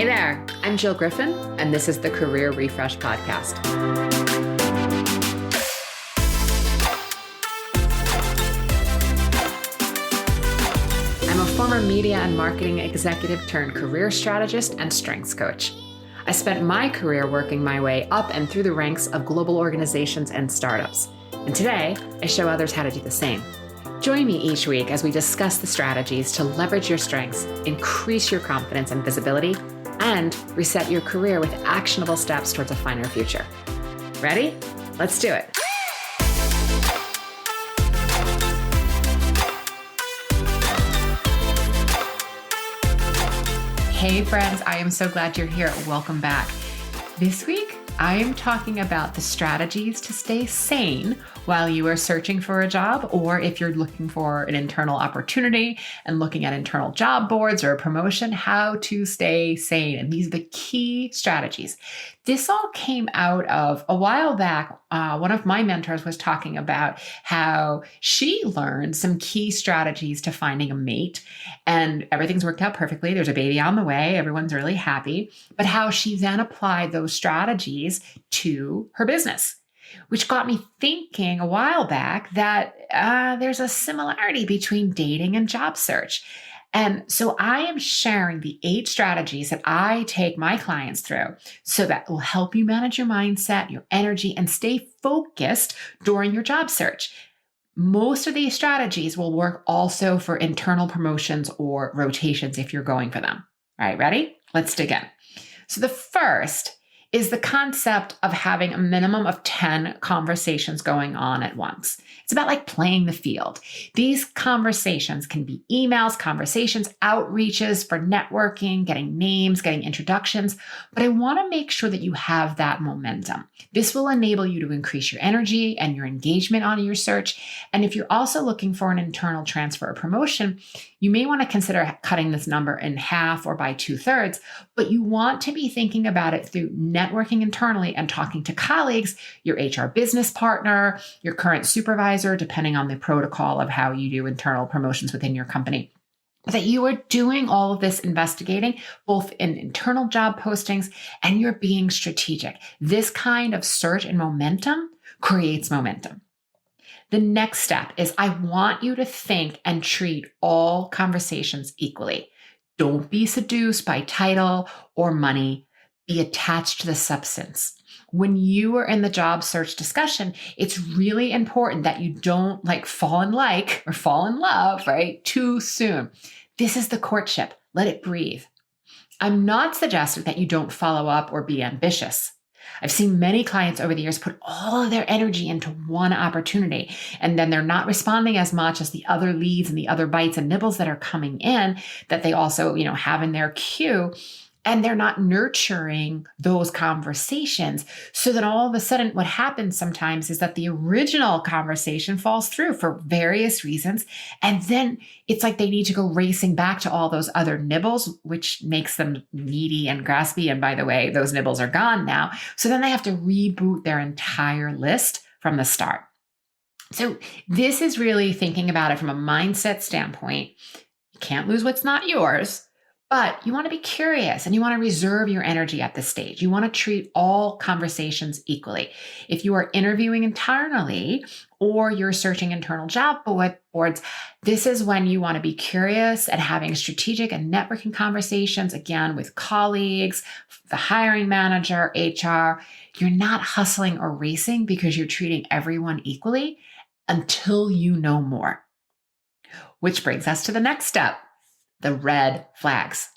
Hey there, I'm Jill Griffin, and this is the Career Refresh Podcast. I'm a former media and marketing executive turned career strategist and strengths coach. I spent my career working my way up and through the ranks of global organizations and startups. And today, I show others how to do the same. Join me each week as we discuss the strategies to leverage your strengths, increase your confidence and visibility, and reset your career with actionable steps towards a finer future. Ready? Let's do it. Hey friends, I am so glad you're here. Welcome back. This week, I am talking about the strategies to stay sane while you are searching for a job, or if you're looking for an internal opportunity and looking at internal job boards or a promotion, how to stay sane. And these are the key strategies. This all came out of a while back. One of my mentors was talking about how she learned some key strategies to finding a mate, and everything's worked out perfectly. There's a baby on the way. Everyone's really happy. But how she then applied those strategies to her business, which got me thinking a while back that there's a similarity between dating and job search. And so I am sharing the 8 strategies that I take my clients through so that will help you manage your mindset, your energy, and stay focused during your job search. Most of these strategies will work also for internal promotions or rotations if you're going for them. All right, ready? Let's dig in. So the first is the concept of having a minimum of 10 conversations going on at once. It's about like playing the field. These conversations can be emails, conversations, outreaches for networking, getting names, getting introductions, but I want to make sure that you have that momentum. This will enable you to increase your energy and your engagement on your search. And if you're also looking for an internal transfer or promotion, you may want to consider cutting this number in half or by 2/3, but you want to be thinking about it through networking internally and talking to colleagues, your HR business partner, your current supervisor, depending on the protocol of how you do internal promotions within your company. That you are doing all of this investigating, both in internal job postings and you're being strategic. This kind of search and momentum creates momentum. The next step is I want you to think and treat all conversations equally. Don't be seduced by title or money. Be attached to the substance. When you are in the job search discussion, it's really important that you don't fall in love, right, too soon. This is the courtship. Let it breathe. I'm not suggesting that you don't follow up or be ambitious. I've seen many clients over the years put all of their energy into one opportunity, and then they're not responding as much as the other leads and the other bites and nibbles that are coming in that they also, have in their queue. And they're not nurturing those conversations. So then all of a sudden, what happens sometimes is that the original conversation falls through for various reasons. And then it's like they need to go racing back to all those other nibbles, which makes them needy and graspy. And by the way, those nibbles are gone now. So then they have to reboot their entire list from the start. So this is really thinking about it from a mindset standpoint. You can't lose what's not yours. But you want to be curious and you want to reserve your energy at this stage. You want to treat all conversations equally. If you are interviewing internally or you're searching internal job boards, this is when you want to be curious and having strategic and networking conversations, again, with colleagues, the hiring manager, HR. You're not hustling or racing because you're treating everyone equally until you know more. Which brings us to the next step. The red flags.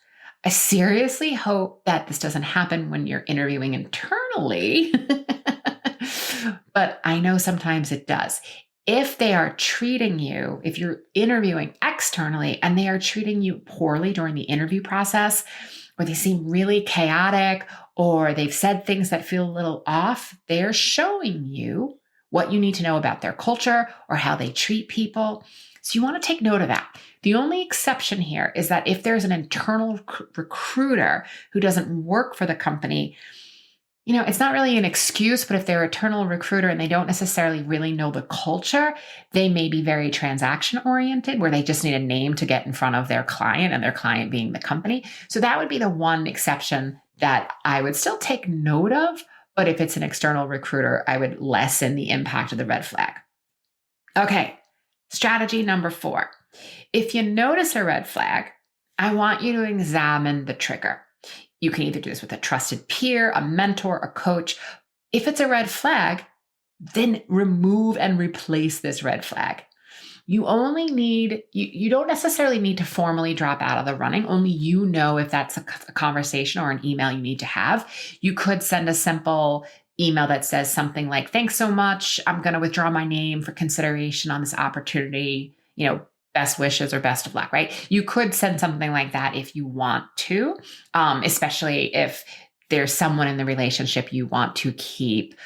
I seriously hope that this doesn't happen when you're interviewing internally, but I know sometimes it does. If they are treating you, if you're interviewing externally and they are treating you poorly during the interview process, or they seem really chaotic, or they've said things that feel a little off, they're showing you what you need to know about their culture or how they treat people. So you want to take note of that. The only exception here is that if there's an internal recruiter who doesn't work for the company, It's not really an excuse, but if they're an internal recruiter and they don't necessarily really know the culture, they may be very transaction oriented, where they just need a name to get in front of their client, and their client being the company. So that would be the one exception that I would still take note of. But if it's an external recruiter, I would lessen the impact of the red flag. Okay, strategy number 4. If you notice a red flag, I want you to examine the trigger. You can either do this with a trusted peer, a mentor, a coach. If it's a red flag, then remove and replace this red flag. You only need, you don't necessarily need to formally drop out of the running. Only you know if that's a conversation or an email you need to have. You could send a simple email that says something like, thanks so much. I'm going to withdraw my name for consideration on this opportunity. Best wishes or best of luck, right? You could send something like that if you want to, especially if there's someone in the relationship you want to keep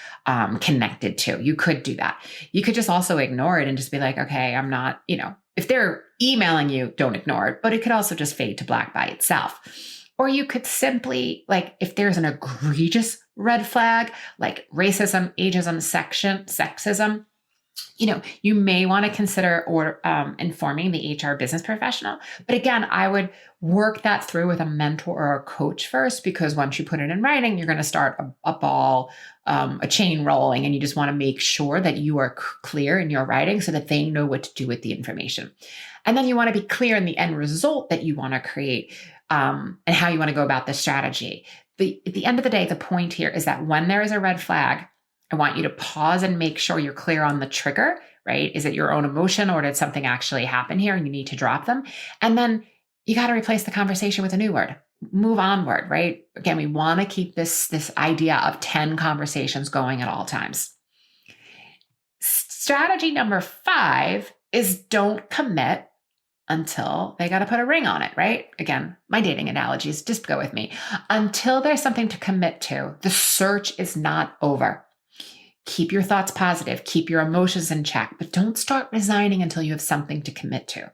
connected to. You could do that. You could just also ignore it and just be like, okay, I'm not, if they're emailing you, don't ignore it, but it could also just fade to black by itself. Or you could simply, like, if there's an egregious red flag, like racism, ageism, sexism, you may want to consider informing the HR business professional. But again, I would work that through with a mentor or a coach first, because once you put it in writing, you're going to start a chain rolling, and you just want to make sure that you are clear in your writing so that they know what to do with the information. And then you want to be clear in the end result that you want to create and how you want to go about the strategy. At the end of the day, the point here is that when there is a red flag, I want you to pause and make sure you're clear on the trigger, right? Is it your own emotion, or did something actually happen here and you need to drop them? And then you got to replace the conversation with a new word. Move onward, right? Again, we want to keep this idea of 10 conversations going at all times. Strategy number 5 is don't commit until they got to put a ring on it, right? Again, my dating analogies, just go with me. Until there's something to commit to, the search is not over. Keep your thoughts positive, keep your emotions in check, but don't start resigning until you have something to commit to.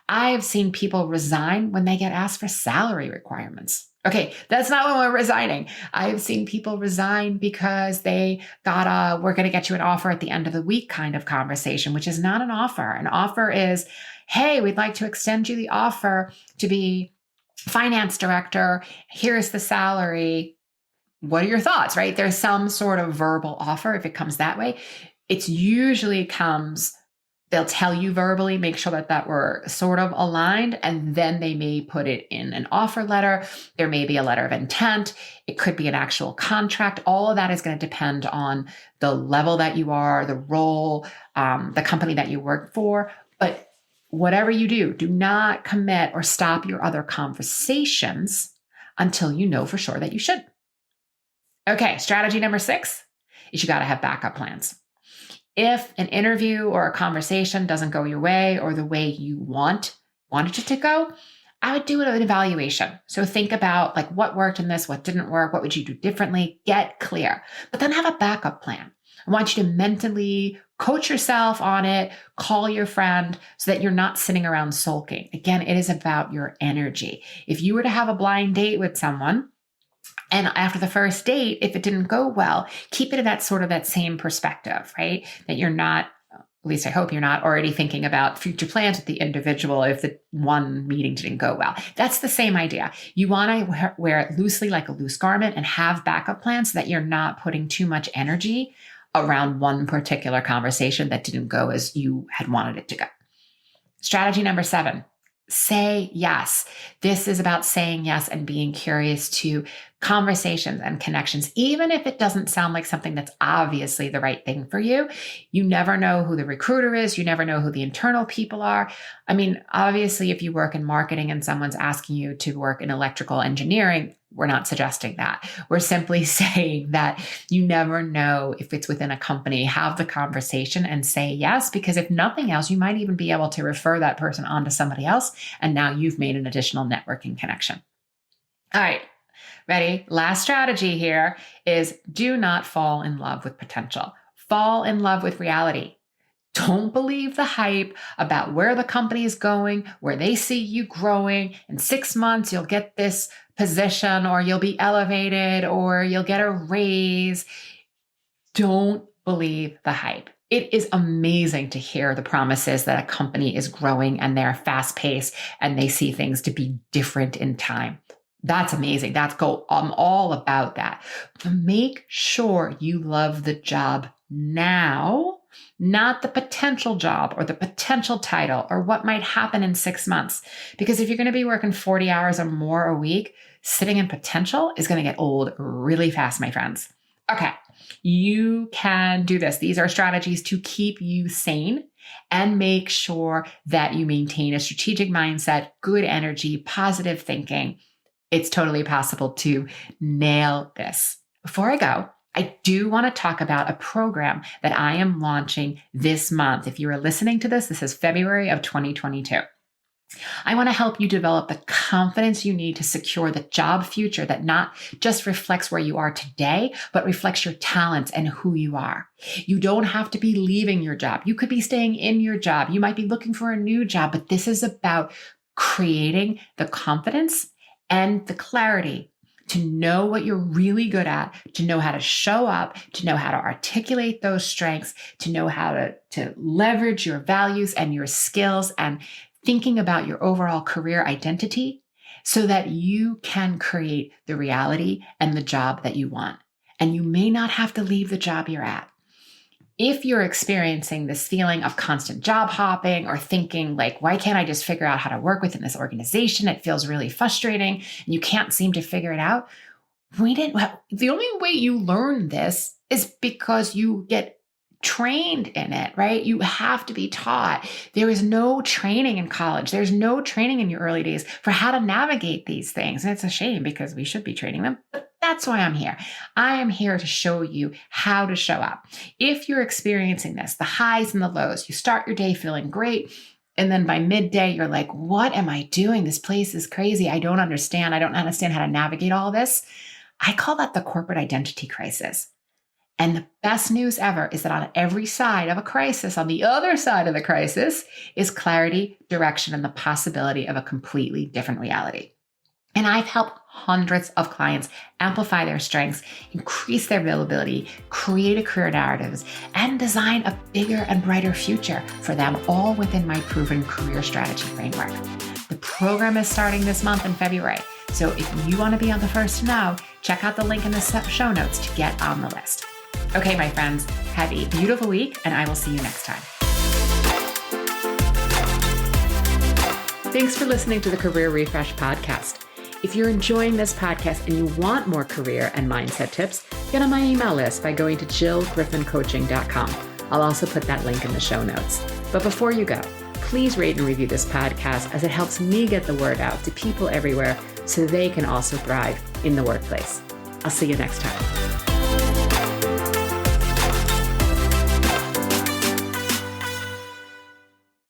I have seen people resign when they get asked for salary requirements. Okay, that's not when we're resigning. I have seen people resign because they got we're going to get you an offer at the end of the week kind of conversation, which is not an offer. An offer is, hey, we'd like to extend you the offer to be finance director. Here's the salary. What are your thoughts, right? There's some sort of verbal offer. If it comes that way, it's usually they'll tell you verbally, make sure that we're sort of aligned, and then they may put it in an offer letter. There may be a letter of intent. It could be an actual contract. All of that is going to depend on the level that you are, the role, the company that you work for. But whatever you do, do not commit or stop your other conversations until you know for sure that you should. Okay, strategy number 6 is you got to have backup plans. If an interview or a conversation doesn't go your way or the way you wanted it to go, I would do an evaluation. So think about like what worked in this, what didn't work, what would you do differently, get clear, but then have a backup plan. I want you to mentally coach yourself on it, call your friend so that you're not sitting around sulking. Again, it is about your energy. If you were to have a blind date with someone, and after the first date, if it didn't go well, keep it in that same perspective, right? That you're not, at least I hope you're not already thinking about future plans with the individual if the one meeting didn't go well. That's the same idea. You want to wear it loosely like a loose garment and have backup plans so that you're not putting too much energy around one particular conversation that didn't go as you had wanted it to go. Strategy number 7. Say yes. This is about saying yes and being curious to conversations and connections, even if it doesn't sound like something that's obviously the right thing for you. You never know who the recruiter is. You never know who the internal people are. I mean, obviously, if you work in marketing and someone's asking you to work in electrical engineering, we're not suggesting that. We're simply saying that you never know if it's within a company. Have the conversation and say yes, because if nothing else, you might even be able to refer that person on to somebody else. And now you've made an additional networking connection. All right, ready? Last strategy here is do not fall in love with potential. Fall in love with reality. Don't believe the hype about where the company is going, where they see you growing. In 6 months, you'll get this position, or you'll be elevated, or you'll get a raise. Don't believe the hype. It is amazing to hear the promises that a company is growing and they're fast paced and they see things to be different in time. That's amazing. That's cool. I'm all about that. But make sure you love the job now, not the potential job or the potential title or what might happen in 6 months. Because if you're going to be working 40 hours or more a week, sitting in potential is going to get old really fast, my friends. Okay, you can do this. These are strategies to keep you sane and make sure that you maintain a strategic mindset, good energy, positive thinking. It's totally possible to nail this. Before I go, I do want to talk about a program that I am launching this month. If you are listening to this, this is February of 2022. I want to help you develop the confidence you need to secure the job future that not just reflects where you are today, but reflects your talents and who you are. You don't have to be leaving your job. You could be staying in your job. You might be looking for a new job, but this is about creating the confidence and the clarity to know what you're really good at, to know how to show up, to know how to articulate those strengths, to know how to leverage your values and your skills, and thinking about your overall career identity so that you can create the reality and the job that you want. And you may not have to leave the job you're at. If you're experiencing this feeling of constant job hopping or thinking like, why can't I just figure out how to work within this organization? It feels really frustrating and you can't seem to figure it out. The only way you learn this is because you get trained in it, right? You have to be taught. There is no training in college. There's no training in your early days for how to navigate these things. And it's a shame because we should be training them, but that's why I'm here. I am here to show you how to show up. If you're experiencing this, the highs and the lows, you start your day feeling great. And then by midday, you're like, what am I doing? This place is crazy. I don't understand. I don't understand how to navigate all this. I call that the corporate identity crisis. And the best news ever is that on every side of a crisis, on the other side of the crisis, is clarity, direction, and the possibility of a completely different reality. And I've helped hundreds of clients amplify their strengths, increase their availability, create a career narratives, and design a bigger and brighter future for them, all within my proven career strategy framework. The program is starting this month in February. So if you want to be on the first to know, check out the link in the show notes to get on the list. Okay, my friends, have a beautiful week, and I will see you next time. Thanks for listening to the Career Refresh podcast. If you're enjoying this podcast and you want more career and mindset tips, get on my email list by going to jillgriffincoaching.com. I'll also put that link in the show notes. But before you go, please rate and review this podcast as it helps me get the word out to people everywhere so they can also thrive in the workplace. I'll see you next time.